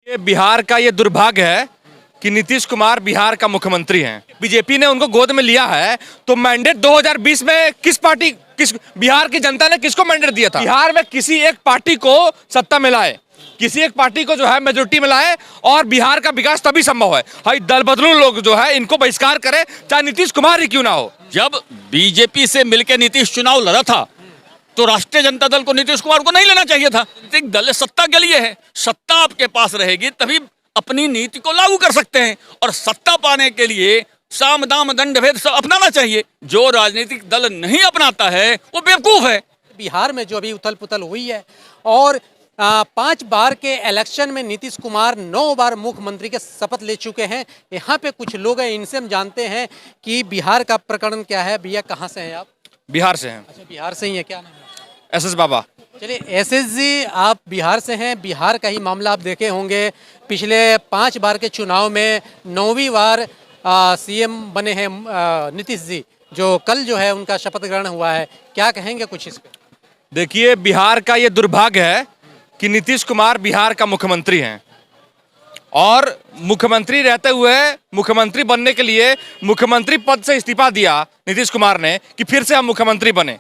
ये बिहार का ये दुर्भाग्य है कि नीतीश कुमार बिहार का मुख्यमंत्री हैं। बीजेपी ने उनको गोद में लिया है, तो मैंडेट 2020 में किस बिहार की जनता ने किसको मैंडेट दिया था? बिहार में किसी एक पार्टी को सत्ता में लाए, किसी एक पार्टी को जो है मेजोरिटी में लाए और बिहार का विकास तभी संभव है। भाई दल बदलू लोग जो है इनको बहिष्कार करे, चाहे नीतीश कुमार ही क्यों ना हो। जब बीजेपी से मिलकर नीतीश चुनाव लड़ा था तो राष्ट्रीय जनता दल को नीतीश कुमार को नहीं लेना चाहिए था। एक दल सत्ता के लिए है, सत्ता आपके पास रहेगी तभी अपनी नीति को लागू कर सकते हैं, और सत्ता पाने के लिए साम दाम दंड भेद सब अपनाना चाहिए। जो राजनीतिक दल नहीं अपनाता है वो बेवकूफ है। बिहार में जो अभी उथल पुथल हुई है और 5 बार के इलेक्शन में नीतीश कुमार 9 बार मुख्यमंत्री के शपथ ले चुके हैं। यहाँ पे कुछ लोग हैं, इनसे हम जानते हैं कि बिहार का प्रकरण क्या है। भैया कहाँ से हैं आप? बिहार से हैं। अच्छा, बिहार से ही है। क्या नाम है? एसएस बाबा। चलिए एसएस जी, आप बिहार से हैं, बिहार का ही मामला आप देखे होंगे। पिछले 5 बार के चुनाव में 9वीं बार सीएम बने हैं नीतीश जी, जो कल जो है उनका शपथ ग्रहण हुआ है। क्या कहेंगे कुछ इस पे? देखिए, बिहार का ये दुर्भाग्य है कि नीतीश कुमार बिहार का मुख्यमंत्री हैं और मुख्यमंत्री रहते हुए मुख्यमंत्री बनने के लिए मुख्यमंत्री पद से इस्तीफा दिया नीतीश कुमार ने कि फिर से हम मुख्यमंत्री बने।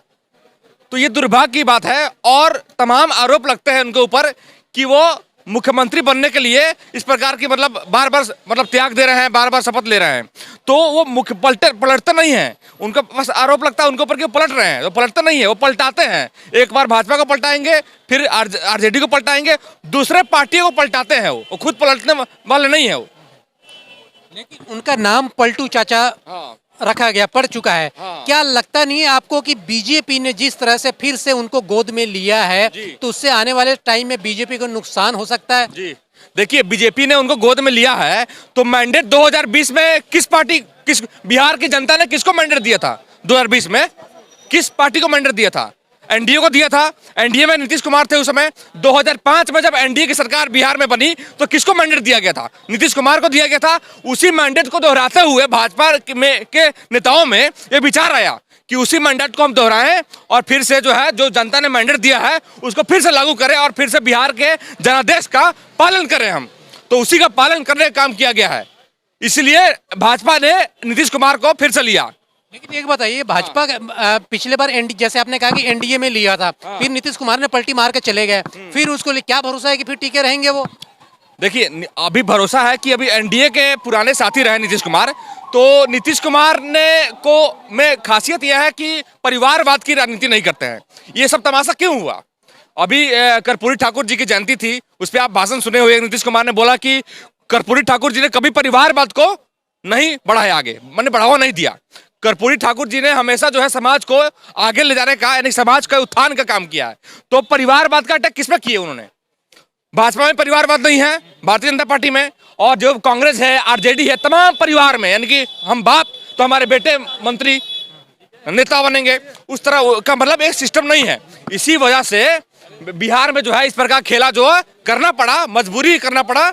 तो ये दुर्भाग्य की बात है और तमाम आरोप लगते हैं उनके ऊपर कि वो मुख्यमंत्री बनने के लिए इस प्रकार की बार बार त्याग दे रहे हैं, बार बार शपथ ले रहे हैं। तो वो पलटते नहीं हैं। उनका बस आरोप लगता है उनके ऊपर कि वो पलट रहे हैं। तो पलटते नहीं है, वो पलटाते हैं। एक बार भाजपा को पलटाएंगे, फिर आरजेडी को पलटाएंगे, दूसरे पार्टियों को पलटाते हैं। वो खुद पलटने वाले नहीं है वो। लेकिन उनका नाम पलटू चाचा रखा गया, पड़ चुका है। क्या लगता नहीं है आपको कि बीजेपी ने जिस तरह से फिर से उनको गोद में लिया है तो उससे आने वाले टाइम में बीजेपी को नुकसान हो सकता है? जी देखिए, बीजेपी ने उनको गोद में लिया है, तो मैंडेट 2020 में किस बिहार की जनता ने किसको मैंडेट दिया था? 2020 में किस पार्टी को मैंडेट दिया था? एनडीए को दिया था। एनडीए में नीतीश कुमार थे उस समय। 2005 में जब एनडीए की सरकार बिहार में बनी तो किसको मैंडेट दिया गया था? नीतीश कुमार को दिया गया था। उसी मैंडेट को दोहराते हुए भाजपा के नेताओं में ये विचार आया कि उसी मैंडेट को हम दोहराएं और फिर से जो है, जो जनता ने मैंडेट दिया है उसको फिर से लागू करें और फिर से बिहार के जनादेश का पालन करें हम। तो उसी का पालन करने का काम किया गया है, इसलिए भाजपा ने नीतीश कुमार को फिर से लिया। लेकिन एक बताइए, भाजपा पिछले बार जैसे आपने कहा कि एनडीए में लिया था, फिर नीतीश कुमार ने पलटी मार के चले गए, फिर उसको क्या भरोसा है कि फिर टिके रहेंगे वो? देखिए, अभी भरोसा है कि अभी एनडीए के पुराने साथी रहे नीतीश कुमार। तो नीतीश कुमार में खासियत यह है कि परिवारवाद की राजनीति नहीं करते हैं। ये सब तमाशा क्यों हुआ? अभी कर्पूरी ठाकुर जी की जयंती थी, उस पर आप भाषण सुने हुए। नीतीश कुमार ने बोला कि कर्पूरी ठाकुर जी ने कभी परिवारवाद को नहीं बढ़ाया, आगे मैंने बढ़ावा नहीं दिया। कर्पूरी ठाकुर जी ने हमेशा जो है समाज को आगे ले जाने का, यानी समाज का उत्थान का काम किया है। तो परिवारवाद का अटैक किस पे किए उन्होंने? भाजपा में परिवारवाद नहीं है, भारतीय जनता पार्टी में, और जो कांग्रेस है, आरजेडी है, तमाम परिवार में, यानी कि हम बाप तो हमारे बेटे मंत्री नेता बनेंगे, उस तरह का एक सिस्टम नहीं है। इसी वजह से बिहार में जो है इस प्रकार खेला जो है करना पड़ा, मजबूरी करना पड़ा।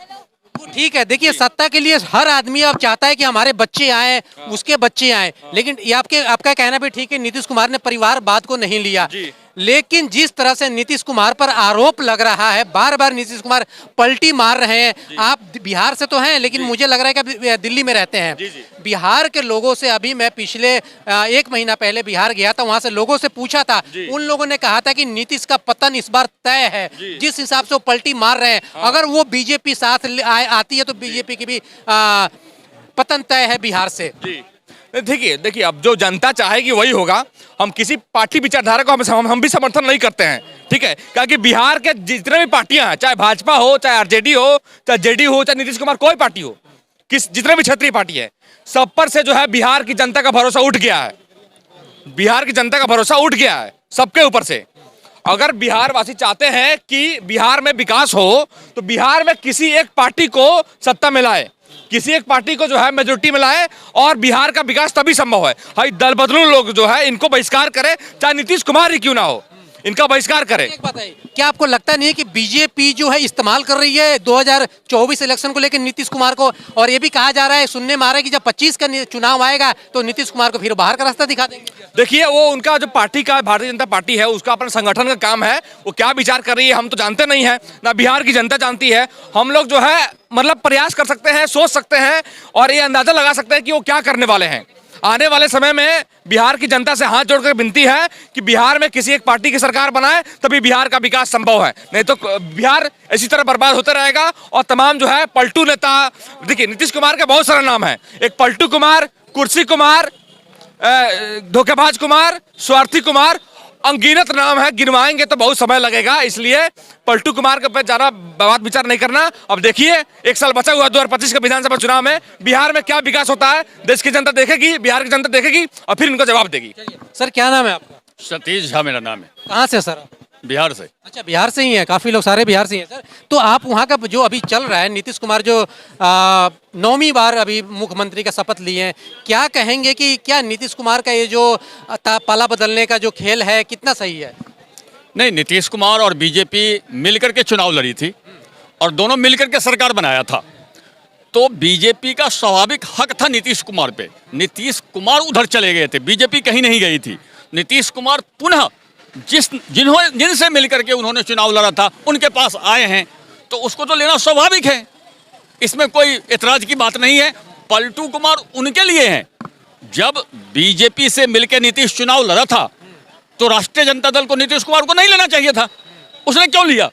ठीक है, देखिए सत्ता के लिए हर आदमी अब चाहता है कि हमारे बच्चे आए, उसके बच्चे आए, लेकिन ये आपका कहना भी ठीक है, नीतीश कुमार ने परिवारवाद को नहीं लिया। लेकिन जिस तरह से नीतीश कुमार पर आरोप लग रहा है, बार बार नीतीश कुमार पलटी मार रहे हैं। आप बिहार से तो हैं, लेकिन मुझे लग रहा है कि दिल्ली में रहते हैं। बिहार के लोगों से अभी मैं पिछले 1 महीना पहले बिहार गया था, वहां से लोगों से पूछा था, उन लोगों ने कहा था कि नीतीश का पतन इस बार तय है। जिस हिसाब से वो पलटी मार रहे हैं, अगर वो बीजेपी साथ आती है तो बीजेपी की भी पतन तय है बिहार से। देखिए, अब जो जनता चाहेगी वही होगा। हम किसी पार्टी विचारधारा को हम भी समर्थन नहीं करते हैं, ठीक है? क्योंकि बिहार के जितने भी पार्टियां हैं, चाहे भाजपा हो, चाहे आरजेडी हो, चाहे जेडी हो, चाहे नीतीश कुमार, कोई पार्टी हो, जितने भी क्षेत्रीय पार्टी है, सब पर से जो है बिहार की जनता का भरोसा उठ गया है। बिहार की जनता का भरोसा उठ गया है सबके ऊपर से। अगर बिहार वासी चाहते हैं कि बिहार में विकास हो तो बिहार में किसी एक पार्टी को सत्ता में लाए, किसी एक पार्टी को जो है मेजोरिटी में लाए और बिहार का विकास तभी संभव है। भाई दल बदलू लोग जो है इनको बहिष्कार करे, चाहे नीतीश कुमार ही क्यों ना हो। इनका बहिष्कार करें। एक बात है, क्या आपको लगता नहीं है कि बीजेपी जो है इस्तेमाल कर रही है 2024 इलेक्शन को लेकर नीतीश कुमार को, और ये भी कहा जा रहा है, सुनने में आ रहा है कि जब 25 का चुनाव आएगा तो नीतीश कुमार को फिर बाहर का रास्ता दिखा देंगे? देखिए, वो उनका जो पार्टी का भारतीय जनता पार्टी है, उसका अपना संगठन का काम है, वो क्या विचार कर रही है हम तो जानते नहीं है, ना बिहार की जनता जानती है। हम लोग जो है मतलब प्रयास कर सकते हैं, सोच सकते हैं और ये अंदाजा लगा सकते हैं कि वो क्या करने वाले हैं। आने वाले समय में बिहार की जनता से हाथ जोड़कर विनती है कि बिहार में किसी एक पार्टी की सरकार बनाए, तभी बिहार का विकास संभव है, नहीं तो बिहार इसी तरह बर्बाद होता रहेगा। और तमाम जो है पलटू नेता, देखिए नीतीश कुमार के बहुत सारे नाम है, एक पलटू कुमार, कुर्सी कुमार, धोखेबाज कुमार, स्वार्थी कुमार, अनगिनत नाम है, गिनवाएंगे तो बहुत समय लगेगा। इसलिए पलटू कुमार के पे ज्यादा बात विचार नहीं करना। अब देखिए, एक साल बचा हुआ 2025 के विधानसभा चुनाव में बिहार में क्या विकास होता है, देश की जनता देखेगी, बिहार की जनता देखेगी और फिर इनको जवाब देगी। सर क्या नाम है आपका? सतीश झा मेरा नाम है, कहाँ से सर? बिहार से। अच्छा, बिहार से ही है, काफी लोग सारे बिहार से ही हैं सर। तो आप वहाँ का जो अभी चल रहा है, नीतीश कुमार जो 9वीं बार अभी मुख्यमंत्री का शपथ लिए हैं, क्या कहेंगे कि क्या नीतीश कुमार का ये जो पाला बदलने का जो खेल है कितना सही है? नहीं, नीतीश कुमार और बीजेपी मिलकर के चुनाव लड़ी थी और दोनों मिलकर के सरकार बनाया था, तो बीजेपी का स्वाभाविक हक था नीतीश कुमार पे। नीतीश कुमार उधर चले गए थे, बीजेपी कहीं नहीं गई थी। नीतीश कुमार पुनः जिनसे मिलकर के उन्होंने चुनाव लड़ा था उनके पास आए हैं, तो उसको तो लेना स्वाभाविक है, इसमें कोई एतराज की बात नहीं है। पलटू कुमार उनके लिए हैं। जब बीजेपी से मिलकर नीतीश चुनाव लड़ा था तो राष्ट्रीय जनता दल को नीतीश कुमार को नहीं लेना चाहिए था। उसने क्यों लिया?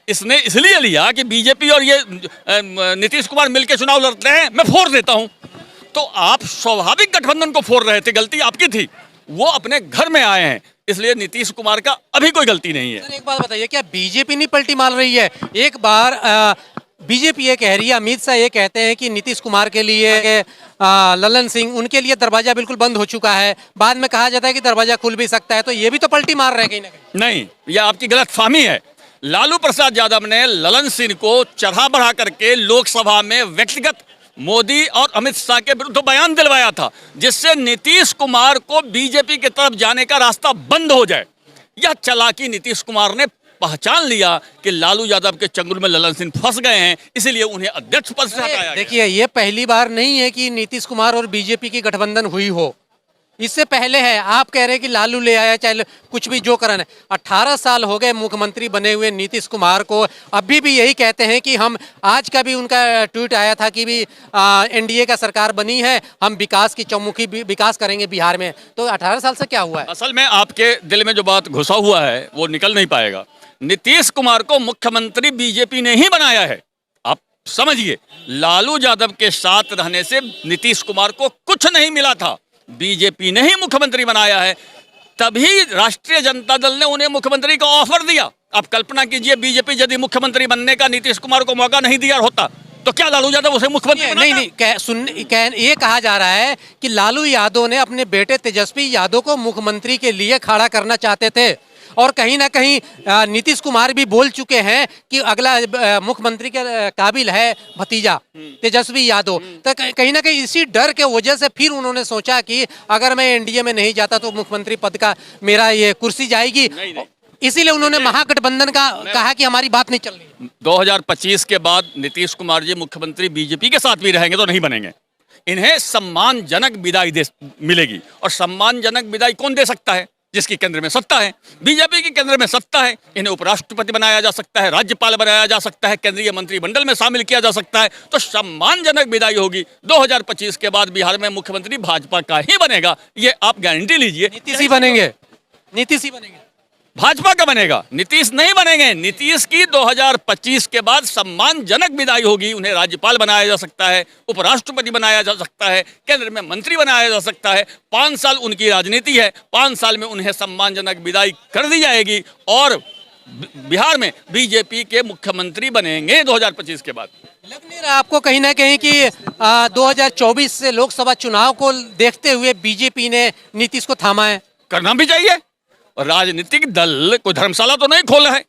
इसने इसलिए लिया कि बीजेपी और ये नीतीश कुमार मिलकर चुनाव लड़ते हैं, मैं फोड़ देता हूं। तो आप स्वाभाविक गठबंधन को फोड़ रहे थे, गलती आपकी थी। वो अपने घर में आए हैं, इसलिए नीतीश कुमार का अभी कोई गलती नहीं है। एक बात बताइए, क्या बीजेपी नहीं पलटी मार रही है? एक बार बीजेपी ये कह रही है, अमित शाह ये कहते हैं कि नीतीश कुमार के लिए ललन सिंह, उनके लिए दरवाजा बिल्कुल बंद हो चुका है, बाद में कहा जाता है कि दरवाजा खुल भी सकता है, तो ये भी तो पलटी मार रहे हैं कहीं ना कहीं। नहीं, यह आपकी गलतफहमी है। लालू प्रसाद यादव ने ललन सिंह को चढ़ा बढ़ा करके लोकसभा में व्यक्तिगत मोदी और अमित शाह के विरुद्ध बयान दिलवाया था, जिससे नीतीश कुमार को बीजेपी की तरफ जाने का रास्ता बंद हो जाए। यह चालाकी नीतीश कुमार ने पहचान लिया कि लालू यादव के चंगुल में ललन सिंह फंस गए हैं, इसलिए उन्हें अध्यक्ष पद से हटाया गया। देखिए, ये पहली बार नहीं है कि नीतीश कुमार और बीजेपी की गठबंधन हुई हो, इससे पहले है। आप कह रहे हैं कि लालू ले आया, चाहे कुछ भी जो करना है। 18 साल हो गए मुख्यमंत्री बने हुए नीतीश कुमार को, अभी भी यही कहते हैं कि हम, आज का भी उनका ट्वीट आया था कि भी एनडीए का सरकार बनी है, हम विकास की चौमुखी विकास करेंगे बिहार में। तो 18 साल से क्या हुआ है? असल में आपके दिल में जो बात घुसा हुआ है वो निकल नहीं पाएगा। नीतीश कुमार को मुख्यमंत्री बीजेपी ने ही बनाया है, आप समझिए। लालू यादव के साथ रहने से नीतीश कुमार को कुछ नहीं मिला था, बीजेपी ने ही मुख्यमंत्री बनाया है, तभी राष्ट्रीय जनता दल ने उन्हें मुख्यमंत्री का ऑफर दिया। आप कल्पना कीजिए, बीजेपी यदि मुख्यमंत्री बनने का नीतीश कुमार को मौका नहीं दिया होता तो क्या लालू यादव उसे मुख्यमंत्री नहीं, ये कहा जा रहा है कि लालू यादव ने अपने बेटे तेजस्वी यादव को मुख्यमंत्री के लिए खड़ा करना चाहते थे, और कहीं ना कहीं नीतीश कुमार भी बोल चुके हैं कि अगला मुख्यमंत्री के काबिल है भतीजा तेजस्वी यादव। तो कहीं ना कहीं इसी डर के वजह से फिर उन्होंने सोचा कि अगर मैं एनडीए में नहीं जाता तो मुख्यमंत्री पद का मेरा ये कुर्सी जाएगी, इसीलिए उन्होंने महागठबंधन का कहा कि हमारी बात नहीं चल रही। 2025 के बाद नीतीश कुमार जी मुख्यमंत्री बीजेपी के साथ भी रहेंगे तो नहीं बनेंगे। इन्हें सम्मानजनक विदाई मिलेगी, और सम्मानजनक विदाई कौन दे सकता है? जिसकी केंद्र में सत्ता है। बीजेपी की केंद्र में सत्ता है, इन्हें उपराष्ट्रपति बनाया जा सकता है, राज्यपाल बनाया जा सकता है, केंद्रीय मंत्रिमंडल में शामिल किया जा सकता है। तो सम्मानजनक विदाई होगी। 2025 के बाद बिहार में मुख्यमंत्री भाजपा का ही बनेगा, ये आप गारंटी लीजिए। नीतीश ही बनेंगे, नीतीश ही बनेंगे, भाजपा का बनेगा, नीतीश नहीं बनेंगे। नीतीश की 2025 के बाद सम्मानजनक विदाई होगी। उन्हें राज्यपाल बनाया जा सकता है, उपराष्ट्रपति बनाया जा सकता है, केंद्र में मंत्री बनाया जा सकता है। 5 साल उनकी राजनीति है, 5 साल में उन्हें सम्मानजनक विदाई कर दी जाएगी और बिहार में बीजेपी के मुख्यमंत्री बनेंगे 2025 के बाद। लग नहीं रहा आपको कहीं ना कहीं कि 2024 से लोकसभा चुनाव को देखते हुए बीजेपी ने नीतीश को थामा है? करना भी चाहिए। राजनीतिक दल कोई धर्मशाला तो नहीं खोला है,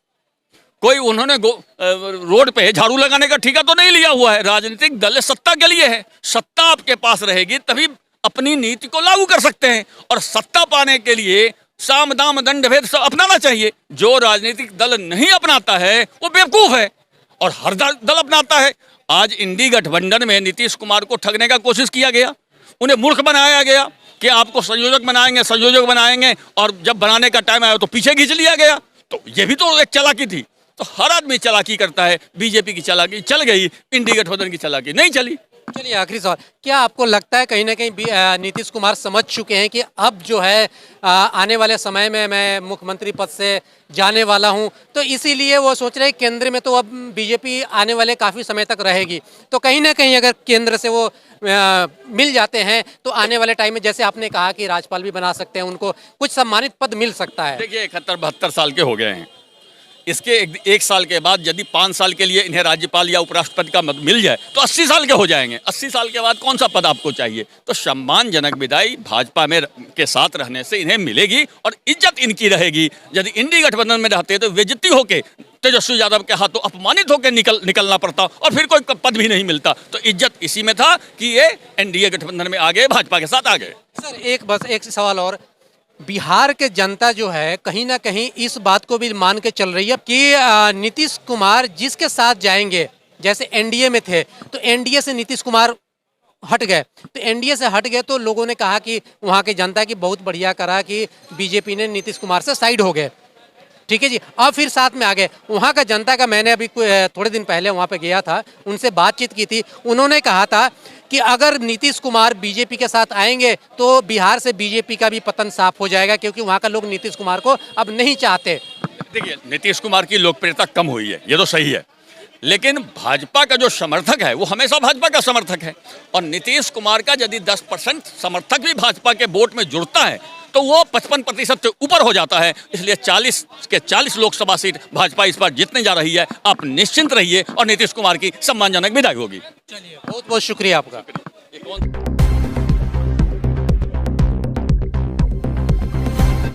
कोई उन्होंने रोड पे झाड़ू लगाने का ठेका तो नहीं लिया हुआ है। राजनीतिक दल सत्ता के लिए है, सत्ता आपके पास रहेगी तभी अपनी नीति को लागू कर सकते हैं, और सत्ता पाने के लिए साम दाम दंड भेद सब अपनाना चाहिए। जो राजनीतिक दल नहीं अपनाता है वो बेवकूफ है और हर दल अपनाता है। आज इंडी गठबंधन में नीतीश कुमार को ठगने का कोशिश किया गया, उन्हें मूर्ख बनाया गया कि आपको संयोजक बनाएंगे और जब बनाने का टाइम आया तो पीछे खींच लिया गया। तो ये भी तो एक चालाकी थी। तो हर आदमी चालाकी करता है। बीजेपी की चालाकी चल गई, इंडी गठबंधन की चालाकी नहीं चली। चलिए आखिरी सवाल, क्या आपको लगता है कहीं ना कहीं नीतीश कुमार समझ चुके हैं कि अब जो है आने वाले समय में मैं मुख्यमंत्री पद से जाने वाला हूं, तो इसीलिए वो सोच रहे हैं केंद्र में तो अब बीजेपी आने वाले काफ़ी समय तक रहेगी, तो कहीं ना कहीं अगर केंद्र से वो मिल जाते हैं तो आने वाले टाइम में, जैसे आपने कहा कि राज्यपाल भी बना सकते हैं, उनको कुछ सम्मानित पद मिल सकता है। देखिए 71-72 साल के हो गए हैं। इसके एक साल के बाद यदि 5 साल के लिए इन्हें राज्यपाल या उपराष्ट्रपति का मिल जाए तो 80 साल के हो जाएंगे। 80 साल के बाद कौन सा पद आपको चाहिए? तो सम्मानजनक विदाई भाजपा में के साथ रहने से इन्हें मिलेगी और इज्जत इनकी रहेगी। यदि इंडी गठबंधन में रहते तो बेइज्जती होके तेजस्वी यादव के हाथों अपमानित होकर निकलना पड़ता और फिर कोई पद भी नहीं मिलता। तो इज्जत इसी में था कि ये एनडीए गठबंधन में आ गए, भाजपा के साथ आ गए। सर एक सवाल और, बिहार के जनता जो है कहीं ना कहीं इस बात को भी मान के चल रही है कि नीतीश कुमार जिसके साथ जाएंगे, जैसे एनडीए में थे तो एनडीए से नीतीश कुमार हट गए, तो एनडीए से हट गए तो लोगों ने कहा कि वहाँ की जनता की बहुत बढ़िया करा कि बीजेपी ने नीतीश कुमार से साइड हो गए, ठीक है जी। अब फिर साथ में आ गए। वहाँ का जनता का, मैंने अभी थोड़े दिन पहले वहाँ पे गया था, उनसे बातचीत की थी, उन्होंने कहा था कि अगर नीतीश कुमार बीजेपी के साथ आएंगे तो बिहार से बीजेपी का भी पतन साफ हो जाएगा, क्योंकि वहाँ का लोग नीतीश कुमार को अब नहीं चाहते। देखिए नीतीश कुमार की लोकप्रियता कम हुई है, ये तो सही है, लेकिन भाजपा का जो समर्थक है वो हमेशा भाजपा का समर्थक है और नीतीश कुमार का यदि 10% समर्थक भी भाजपा के वोट में जुड़ता है तो वो 55% से ऊपर हो जाता है। इसलिए 40 के 40 लोकसभा सीट भाजपा इस बार जीतने जा रही है। आप निश्चिंत रहिए और नीतीश कुमार की सम्मानजनक विदाई होगी। चलिए, बहुत बहुत शुक्रिया आपका।